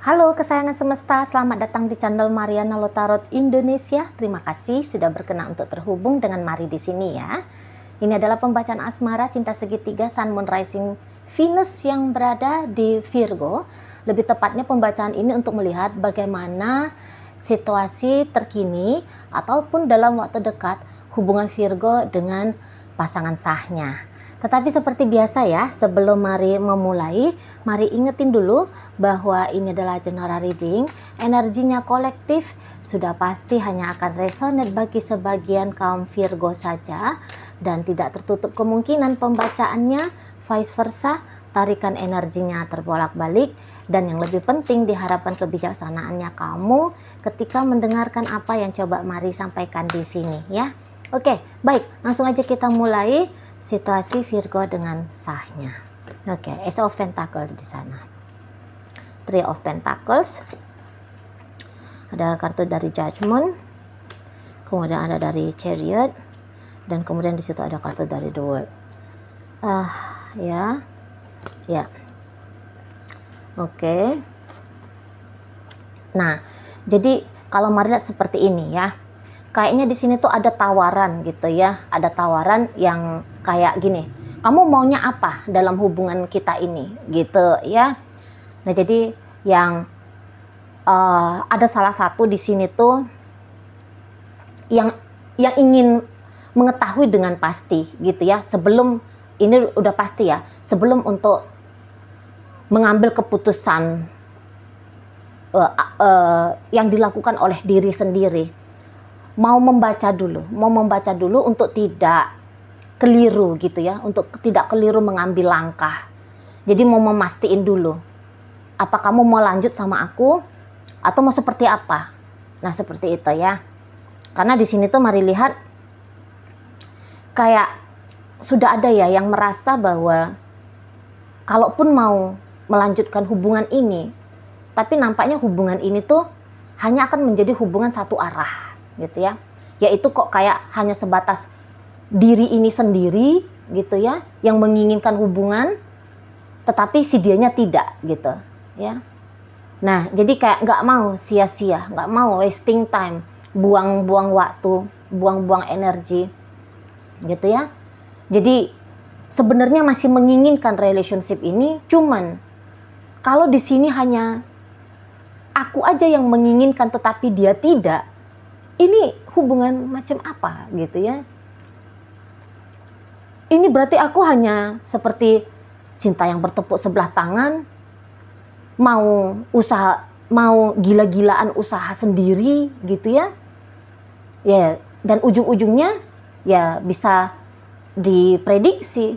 Halo kesayangan semesta, selamat datang di channel Mariana Lotarot Indonesia. Terima kasih sudah berkenan untuk terhubung dengan Mari di sini ya. Ini adalah pembacaan asmara cinta segitiga Sun Moon Rising Venus yang berada di Virgo. Lebih tepatnya pembacaan ini untuk melihat bagaimana situasi terkini ataupun dalam waktu dekat hubungan Virgo dengan pasangan sahnya. Tetapi seperti biasa ya, sebelum Mari memulai, Mari ingetin dulu bahwa ini adalah general reading. Energinya kolektif, sudah pasti hanya akan resonate bagi sebagian kaum Virgo saja. Dan tidak tertutup kemungkinan pembacaannya vice versa, tarikan energinya terbolak-balik. Dan yang lebih penting diharapkan kebijaksanaannya kamu ketika mendengarkan apa yang coba Mari sampaikan di sini ya. Oke, baik, langsung aja kita mulai situasi Virgo dengan sahnya. Oke, Ace of Pentacles di sana. Three of Pentacles. Ada kartu dari Judgment. Kemudian ada dari Chariot dan kemudian di situ ada kartu dari The World. Ya. Oke. Nah, jadi kalau Mari lihat seperti ini ya. Kayaknya di sini tuh ada tawaran gitu ya, ada tawaran yang kayak gini, kamu maunya apa dalam hubungan kita ini gitu ya. Nah jadi yang ada salah satu di sini tuh yang ingin mengetahui dengan pasti gitu ya, sebelum ini udah pasti ya, sebelum untuk mengambil keputusan yang dilakukan oleh diri sendiri. Mau membaca dulu untuk tidak keliru gitu ya, untuk tidak keliru mengambil langkah. Jadi mau memastiin dulu, apa kamu mau lanjut sama aku atau mau seperti apa? Nah seperti itu ya. Karena di sini tuh Mari lihat kayak sudah ada ya yang merasa bahwa kalaupun mau melanjutkan hubungan ini, tapi nampaknya hubungan ini tuh hanya akan menjadi hubungan satu arah gitu ya, yaitu kok kayak hanya sebatas diri ini sendiri gitu ya, yang menginginkan hubungan tetapi si dianya tidak gitu ya. Nah jadi kayak nggak mau sia-sia, nggak mau wasting time, buang-buang waktu, buang-buang energi gitu ya. Jadi sebenarnya masih menginginkan relationship ini, cuman kalau di sini hanya aku aja yang menginginkan tetapi dia tidak, ini hubungan macam apa gitu ya. Ini berarti aku hanya seperti cinta yang bertepuk sebelah tangan, mau usaha, mau gila-gilaan usaha sendiri gitu ya. Ya, dan ujung-ujungnya ya bisa diprediksi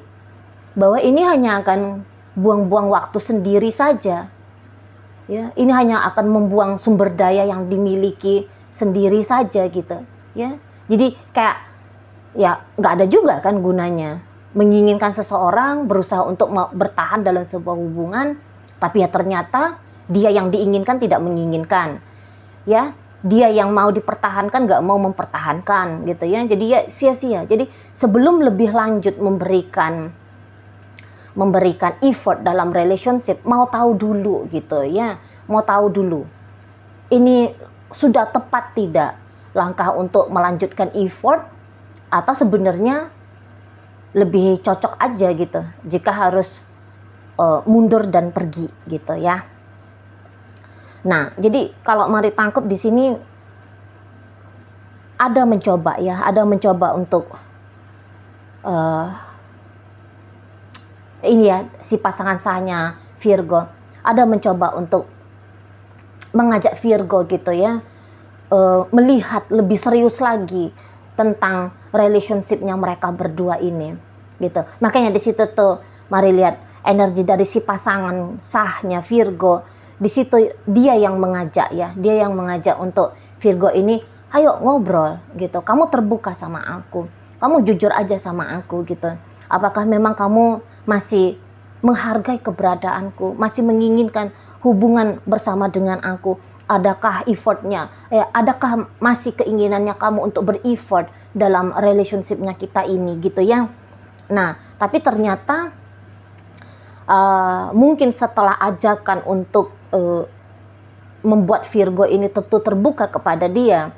bahwa ini hanya akan buang-buang waktu sendiri saja. Ya, ini hanya akan membuang sumber daya yang dimiliki sendiri saja gitu ya. Jadi kayak ya nggak ada juga kan gunanya menginginkan seseorang, berusaha untuk bertahan dalam sebuah hubungan, tapi ya ternyata dia yang diinginkan tidak menginginkan ya, dia yang mau dipertahankan nggak mau mempertahankan gitu ya. Jadi ya sia-sia. Jadi sebelum lebih lanjut memberikan effort dalam relationship, mau tahu dulu gitu ya, mau tahu dulu ini sudah tepat tidak langkah untuk melanjutkan effort, atau sebenarnya lebih cocok aja gitu jika harus mundur dan pergi gitu ya. Nah jadi kalau Mari tangkap di sini ada mencoba untuk ini ya, si pasangan sahnya Virgo ada mencoba untuk mengajak Virgo gitu ya, melihat lebih serius lagi tentang relationship-nya mereka berdua ini gitu. Makanya di situ tuh Mari lihat energi dari si pasangan sahnya Virgo. Di situ dia yang mengajak ya, dia yang mengajak untuk Virgo ini, ayo ngobrol gitu. Kamu terbuka sama aku, kamu jujur aja sama aku gitu. Apakah memang kamu masih menghargai keberadaanku, masih menginginkan hubungan bersama dengan aku? Adakah effortnya, adakah masih keinginannya kamu untuk bereffort dalam relationshipnya kita ini gitu ya. Nah tapi ternyata mungkin setelah ajakan untuk membuat Virgo ini tentu terbuka kepada dia,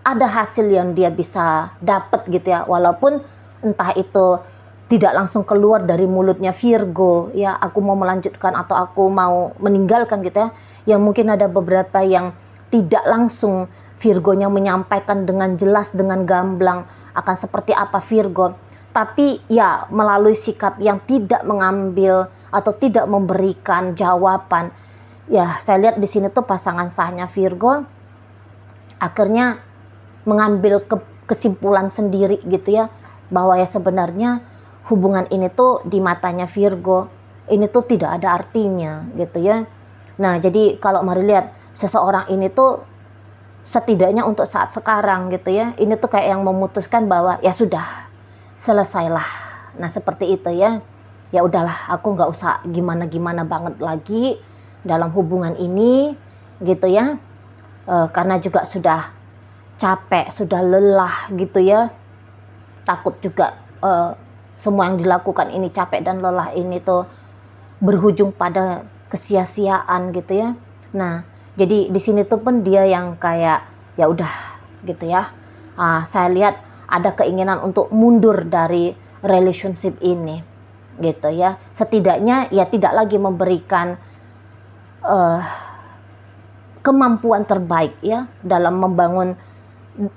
ada hasil yang dia bisa dapat gitu ya, walaupun entah itu tidak langsung keluar dari mulutnya Virgo ya, aku mau melanjutkan atau aku mau meninggalkan gitu ya. Yang mungkin ada beberapa yang tidak langsung Virgonya menyampaikan dengan jelas, dengan gamblang akan seperti apa Virgo, tapi ya melalui sikap yang tidak mengambil atau tidak memberikan jawaban. Ya, saya lihat di sini tuh pasangan sahnya Virgo akhirnya mengambil kesimpulan sendiri gitu ya, bahwa ya sebenarnya hubungan ini tuh di matanya Virgo ini tuh tidak ada artinya gitu ya. Nah, jadi kalau mari lihat seseorang ini tuh setidaknya untuk saat sekarang gitu ya, ini tuh kayak yang memutuskan bahwa ya sudah, selesailah. Nah, seperti itu ya. Ya udahlah, aku nggak usah gimana-gimana banget lagi dalam hubungan ini gitu ya. Karena juga sudah capek, sudah lelah gitu ya. Takut juga semua yang dilakukan ini, capek dan lelah ini tuh berujung pada kesia-siaan gitu ya. Nah, jadi di sini tuh pun dia yang kayak ya udah gitu ya. Saya lihat ada keinginan untuk mundur dari relationship ini gitu ya. Setidaknya ya tidak lagi memberikan kemampuan terbaik ya dalam membangun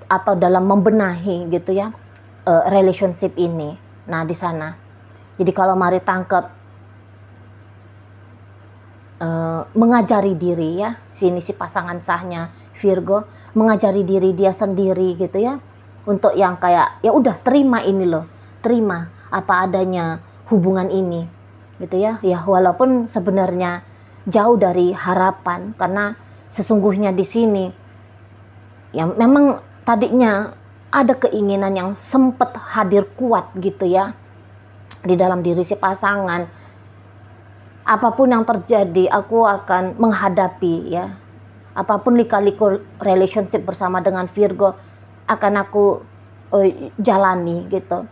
atau dalam membenahi gitu ya relationship ini. Nah, di sana. Jadi kalau mari tangkap mengajari diri ya, sini si pasangan sahnya Virgo mengajari diri dia sendiri gitu ya, untuk yang kayak ya udah terima ini loh, terima apa adanya hubungan ini gitu ya. Ya walaupun sebenarnya jauh dari harapan, karena sesungguhnya di sini ya memang tadinya ada keinginan yang sempat hadir kuat gitu ya di dalam diri si pasangan. Apapun yang terjadi, aku akan menghadapi ya. Apapun lika-liku relationship bersama dengan Virgo akan aku jalani gitu.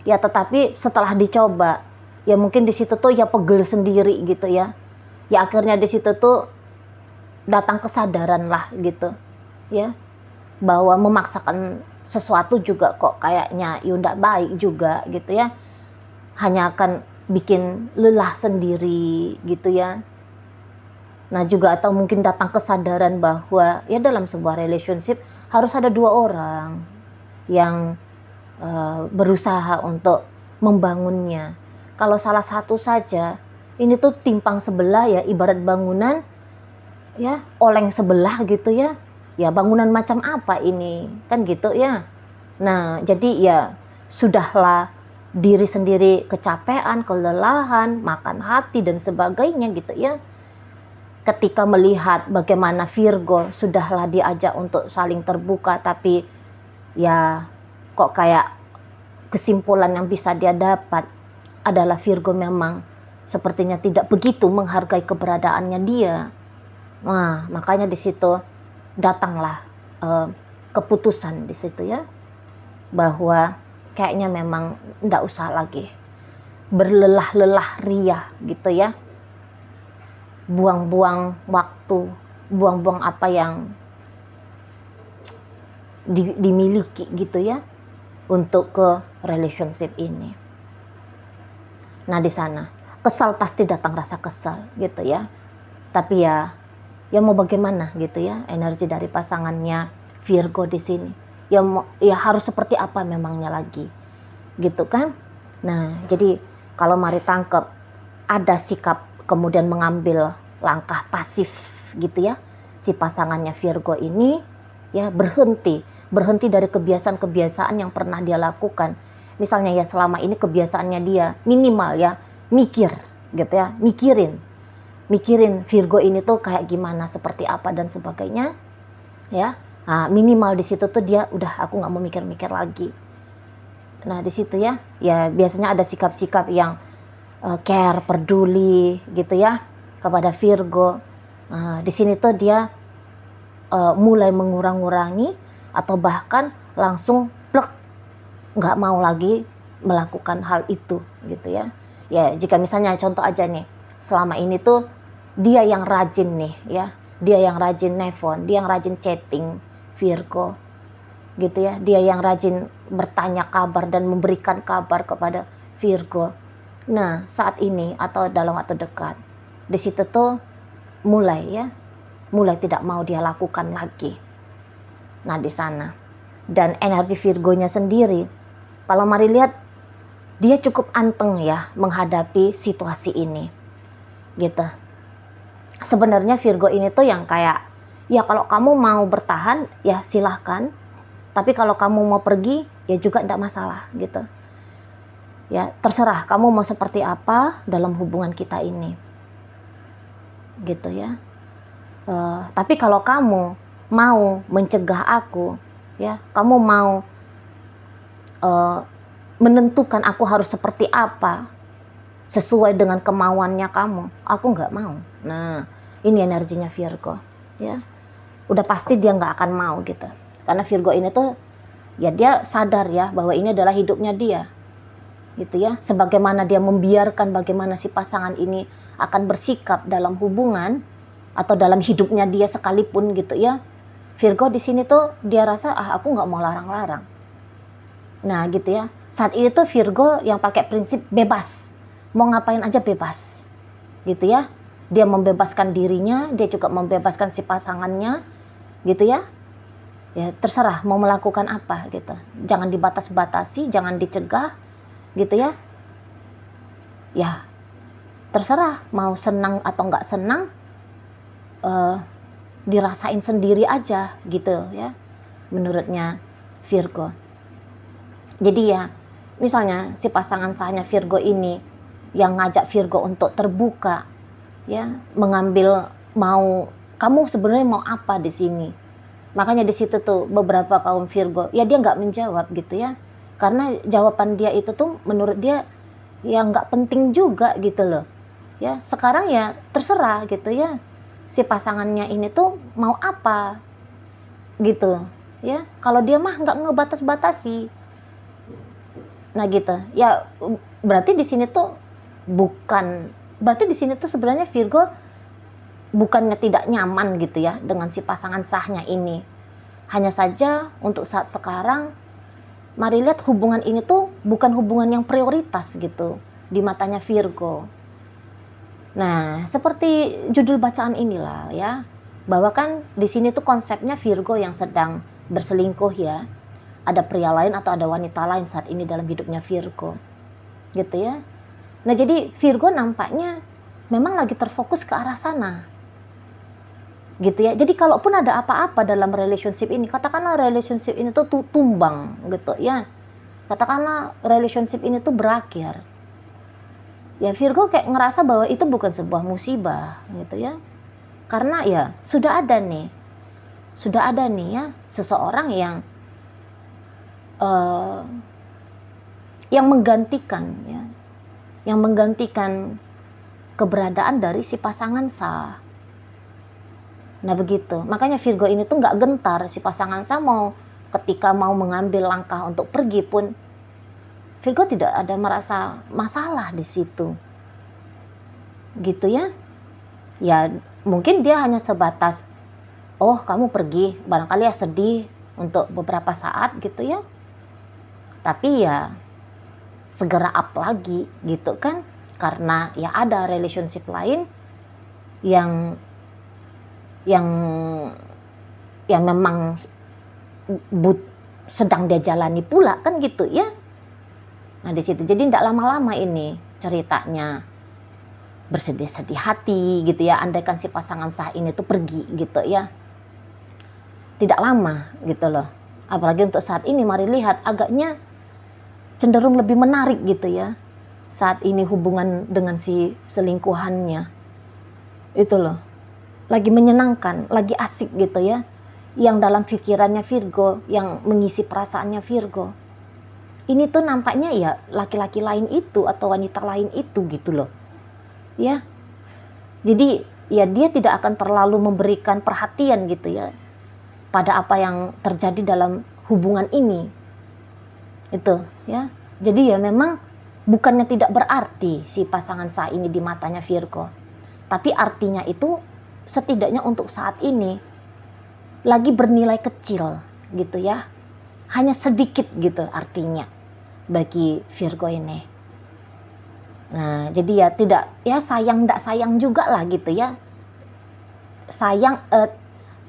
Ya tetapi setelah dicoba, ya mungkin di situ tuh ya pegel sendiri gitu ya. Ya akhirnya di situ tuh datang kesadaran lah gitu ya, bahwa memaksakan sesuatu juga kok kayaknya ya nggak baik juga gitu ya, hanya akan bikin lelah sendiri gitu ya. Nah juga atau mungkin datang kesadaran bahwa ya dalam sebuah relationship harus ada dua orang yang berusaha untuk membangunnya. Kalau salah satu saja ini tuh timpang sebelah ya, ibarat bangunan ya oleng sebelah gitu ya. Ya bangunan macam apa ini kan gitu ya. Nah jadi ya sudahlah, diri sendiri kecapean, kelelahan, makan hati dan sebagainya gitu ya. Ketika melihat bagaimana Virgo sudahlah diajak untuk saling terbuka, tapi ya kok kayak kesimpulan yang bisa dia dapat adalah Virgo memang sepertinya tidak begitu menghargai keberadaannya dia. Nah makanya di situ datanglah keputusan di situ ya, bahwa kayaknya memang ndak usah lagi berlelah-lelah riah gitu ya, buang-buang waktu, buang-buang apa yang dimiliki gitu ya untuk ke relationship ini. Nah di sana kesal pasti datang, rasa kesal gitu ya, tapi ya mau bagaimana gitu ya, energi dari pasangannya Virgo di sini ya harus seperti apa memangnya lagi gitu kan. Nah jadi kalau mari tangkep ada sikap kemudian mengambil langkah pasif gitu ya, si pasangannya Virgo ini ya berhenti dari kebiasaan-kebiasaan yang pernah dia lakukan. Misalnya ya selama ini kebiasaannya dia minimal ya mikir gitu ya, mikirin Virgo ini tuh kayak gimana, seperti apa dan sebagainya ya. Nah, minimal di situ tuh dia udah, aku nggak mau mikir-mikir lagi. Nah di situ ya biasanya ada sikap-sikap yang care, peduli gitu ya kepada Virgo. Di sini tuh dia mulai mengurang-ngurangi atau bahkan langsung plek, nggak mau lagi melakukan hal itu gitu ya. Ya jika misalnya contoh aja nih, selama ini tuh dia yang rajin nih ya dia yang rajin nelfon, dia yang rajin chatting Virgo, gitu ya. Dia yang rajin bertanya kabar dan memberikan kabar kepada Virgo. Nah, saat ini atau dalam waktu dekat, di situ tuh mulai tidak mau dia lakukan lagi. Nah, di sana. Dan energi Virgonya sendiri, kalau mari lihat, dia cukup anteng ya menghadapi situasi ini. Gitu. Sebenarnya Virgo ini tuh yang kayak, ya kalau kamu mau bertahan, ya silahkan. Tapi kalau kamu mau pergi, ya juga tidak masalah gitu. Ya terserah kamu mau seperti apa dalam hubungan kita ini. Gitu ya. Tapi kalau kamu mau mencegah aku, ya, kamu mau menentukan aku harus seperti apa sesuai dengan kemauannya kamu, aku nggak mau. Nah, ini energinya Virgo, ya. Udah pasti dia nggak akan mau gitu. Karena Virgo ini tuh, ya dia sadar ya bahwa ini adalah hidupnya dia, gitu ya. Sebagaimana dia membiarkan bagaimana si pasangan ini akan bersikap dalam hubungan atau dalam hidupnya dia sekalipun gitu ya. Virgo di sini tuh dia rasa aku nggak mau larang-larang. Nah gitu ya. Saat ini tuh Virgo yang pakai prinsip bebas, mau ngapain aja bebas, gitu ya. Dia membebaskan dirinya, dia juga membebaskan si pasangannya, gitu ya. Ya terserah mau melakukan apa gitu. Jangan dibatas-batasi, jangan dicegah, gitu ya. Ya terserah mau senang atau nggak senang. Dirasain sendiri aja gitu ya, menurutnya Virgo. Jadi ya misalnya si pasangan sahnya Virgo ini yang ngajak Virgo untuk terbuka ya, mengambil mau kamu sebenarnya mau apa di sini. Makanya di situ tuh beberapa kaum Virgo ya dia nggak menjawab gitu ya, karena jawaban dia itu tuh menurut dia ya nggak penting juga gitu loh ya. Sekarang ya terserah gitu ya, si pasangannya ini tuh mau apa gitu ya. Kalau dia mah nggak ngebatas-batasi. Nah gitu ya, berarti di sini tuh sebenarnya Virgo bukannya tidak nyaman gitu ya dengan si pasangan sahnya ini. Hanya saja untuk saat sekarang mari lihat hubungan ini tuh bukan hubungan yang prioritas gitu di matanya Virgo. Nah, seperti judul bacaan inilah ya, bahwa kan di sini tuh konsepnya Virgo yang sedang berselingkuh ya. Ada pria lain atau ada wanita lain saat ini dalam hidupnya Virgo. Gitu ya. Nah, jadi Virgo nampaknya memang lagi terfokus ke arah sana. Gitu ya. Jadi kalaupun ada apa-apa dalam relationship ini, katakanlah relationship ini tuh tumbang gitu ya. Katakanlah relationship ini tuh berakhir. Ya Virgo kayak ngerasa bahwa itu bukan sebuah musibah gitu ya. Karena ya sudah ada nih ya seseorang yang menggantikan keberadaan dari si pasangan sah. Nah begitu, makanya Virgo ini tuh nggak gentar si pasangan sah ketika mau mengambil langkah untuk pergi pun Virgo tidak ada merasa masalah di situ, gitu ya. Ya mungkin dia hanya sebatas, oh kamu pergi, barangkali ya sedih untuk beberapa saat gitu ya. Tapi ya segera up lagi gitu kan, karena ya ada relationship lain yang memang sedang dia jalani pula kan gitu ya. Nah di situ jadi tidak lama-lama ini ceritanya bersedih-sedih hati gitu ya, andaikan si pasangan sah ini tuh pergi gitu ya. Tidak lama gitu loh. Apalagi untuk saat ini mari lihat agaknya cenderung lebih menarik gitu ya. Saat ini hubungan dengan si selingkuhannya. Itu loh. Lagi menyenangkan, lagi asik gitu ya. Yang dalam pikirannya Virgo, yang mengisi perasaannya Virgo. Ini tuh nampaknya ya laki-laki lain itu atau wanita lain itu gitu loh. Ya. Jadi ya dia tidak akan terlalu memberikan perhatian gitu ya pada apa yang terjadi dalam hubungan ini. Itu ya. Jadi ya memang bukannya tidak berarti si pasangan sah ini di matanya Virgo. Tapi artinya itu setidaknya untuk saat ini lagi bernilai kecil gitu ya, hanya sedikit gitu artinya bagi Virgo ini. Nah jadi ya tidak, ya sayang ndak sayang juga lah gitu ya, sayang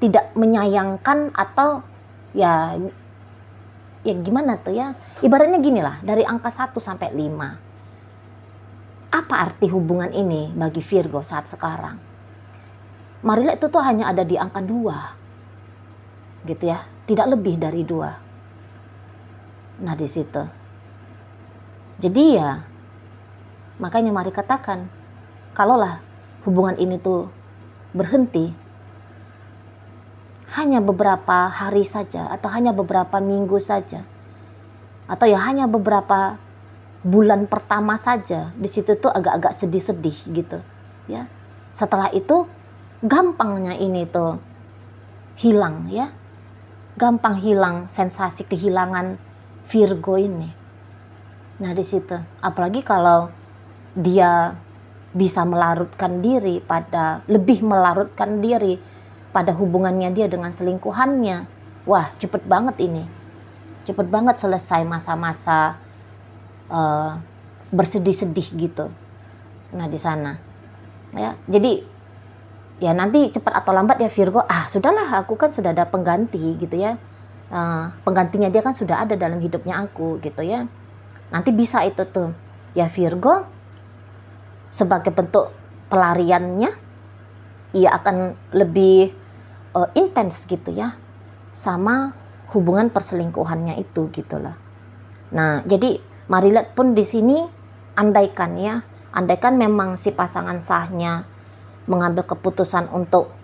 tidak menyayangkan atau ya gimana tuh ya, ibaratnya gini lah, dari angka 1 sampai 5 apa arti hubungan ini bagi Virgo saat sekarang? Marilah itu tuh hanya ada di angka 2 gitu ya, tidak lebih dari 2. Nah di situ jadi ya makanya mari katakan, kalaulah hubungan ini tuh berhenti hanya beberapa hari saja, atau hanya beberapa minggu saja, atau ya hanya beberapa bulan pertama saja, di situ tuh agak-agak sedih-sedih gitu ya. Setelah itu gampangnya ini tuh hilang ya, gampang hilang sensasi kehilangan Virgo ini. Nah di situ apalagi kalau dia bisa melarutkan diri pada, lebih melarutkan diri pada hubungannya dia dengan selingkuhannya. Wah cepet banget ini, cepet banget selesai masa-masa bersedih-sedih gitu. Nah di sana ya, jadi ya nanti cepat atau lambat ya Virgo, sudahlah aku kan sudah ada pengganti gitu ya, penggantinya dia kan sudah ada dalam hidupnya aku gitu ya. Nanti bisa itu tuh ya Virgo sebagai bentuk pelariannya, ia akan lebih intens gitu ya sama hubungan perselingkuhannya itu gitulah. Nah jadi mari lihat pun di sini, andaikan ya, andaikan memang si pasangan sahnya mengambil keputusan untuk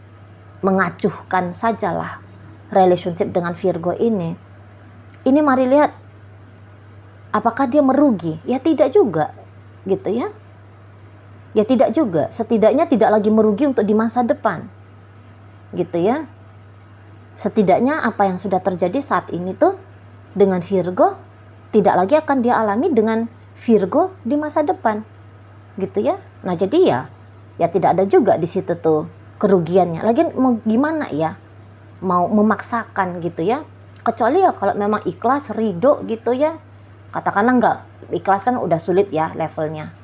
mengacuhkan sajalah relationship dengan Virgo ini mari lihat apakah dia merugi? Ya tidak juga gitu ya, ya tidak juga, setidaknya tidak lagi merugi untuk di masa depan gitu ya. Setidaknya apa yang sudah terjadi saat ini tuh dengan Virgo tidak lagi akan dia alami dengan Virgo di masa depan gitu ya. Nah jadi ya tidak ada juga di situ tuh kerugiannya. Lagian mau gimana ya, mau memaksakan gitu ya, kecuali ya kalau memang ikhlas ridho gitu ya. Katakanlah enggak ikhlas kan udah sulit ya levelnya,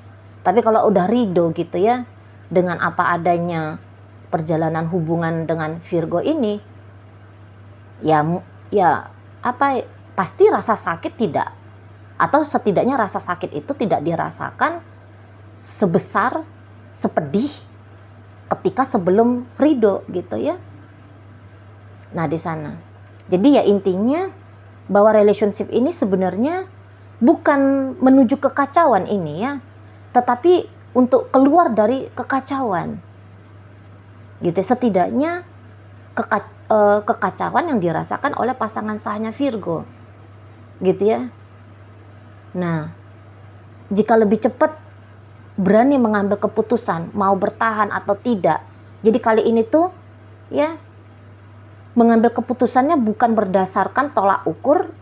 tapi kalau udah ridho gitu ya dengan apa adanya perjalanan hubungan dengan Virgo ini, ya apa, pasti rasa sakit tidak, atau setidaknya rasa sakit itu tidak dirasakan sebesar sepedih ketika sebelum ridho gitu ya. Nah di sana jadi ya intinya bahwa relationship ini sebenarnya bukan menuju kekacauan ini ya, tetapi untuk keluar dari kekacauan gitu. Setidaknya kekacauan yang dirasakan oleh pasangan sahnya Virgo gitu ya. Nah jika lebih cepat berani mengambil keputusan mau bertahan atau tidak, jadi kali ini tuh ya mengambil keputusannya bukan berdasarkan tolak ukur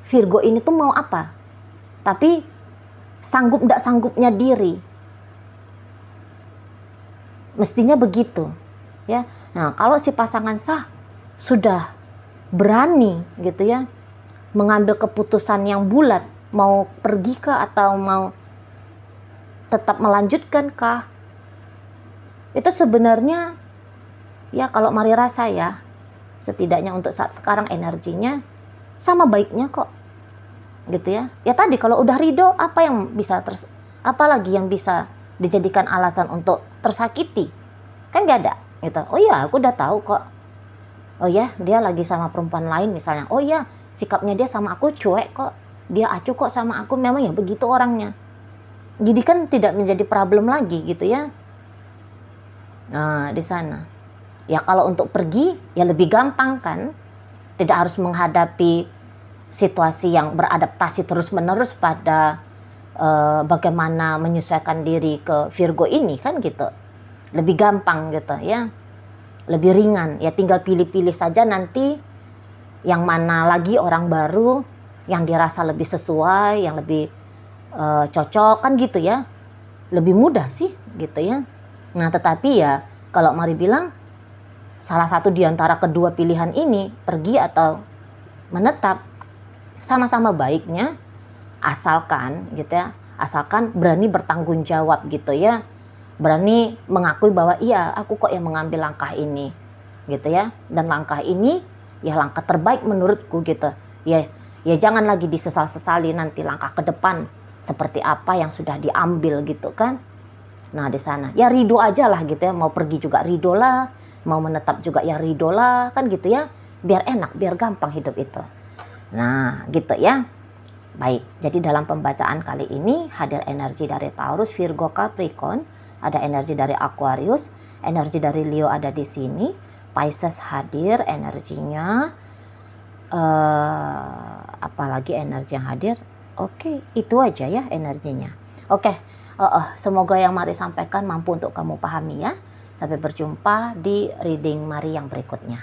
Virgo ini tuh mau apa, tapi sanggup ndak sanggupnya diri. Mestinya begitu ya. Nah kalau si pasangan sah sudah berani gitu ya mengambil keputusan yang bulat, mau pergi kah atau mau tetap melanjutkan kah, itu sebenarnya ya kalau mari rasa ya, setidaknya untuk saat sekarang energinya sama baiknya kok gitu ya. Ya tadi kalau udah ridho, apa yang bisa apalagi yang bisa dijadikan alasan untuk tersakiti? Kan gak ada gitu. Oh iya aku udah tahu kok, oh ya dia lagi sama perempuan lain misalnya, oh iya sikapnya dia sama aku cuek kok, dia acuh kok sama aku, memang ya begitu orangnya. Jadi kan tidak menjadi problem lagi gitu ya. Nah di sana ya kalau untuk pergi ya lebih gampang kan, tidak harus menghadapi situasi yang beradaptasi terus-menerus pada bagaimana menyesuaikan diri ke Virgo ini kan gitu. Lebih gampang gitu ya, lebih ringan ya, tinggal pilih-pilih saja nanti yang mana lagi orang baru yang dirasa lebih sesuai, yang lebih cocok kan gitu ya, lebih mudah sih gitu ya. Nah tetapi ya Kalau Mari bilang salah satu di antara kedua pilihan ini, pergi atau menetap, sama-sama baiknya asalkan gitu ya, asalkan berani bertanggung jawab gitu ya, berani mengakui bahwa iya aku kok yang mengambil langkah ini gitu ya, dan langkah ini ya langkah terbaik menurutku gitu ya. Ya jangan lagi disesal-sesali nanti langkah ke depan seperti apa yang sudah diambil gitu kan. Nah di sana ya ridho aja lah gitu ya, mau pergi juga ridho lah, mau menetap juga ya ridho lah kan gitu ya, biar enak, biar gampang hidup itu. Nah gitu ya. Baik, jadi dalam pembacaan kali ini hadir energi dari Taurus, Virgo, Capricorn, ada energi dari Aquarius, energi dari Leo ada di sini, Pisces hadir energinya, apalagi energi yang hadir. Oke, itu aja ya energinya. Oke, semoga yang Mari sampaikan mampu untuk kamu pahami ya. Sampai berjumpa di reading Mari yang berikutnya.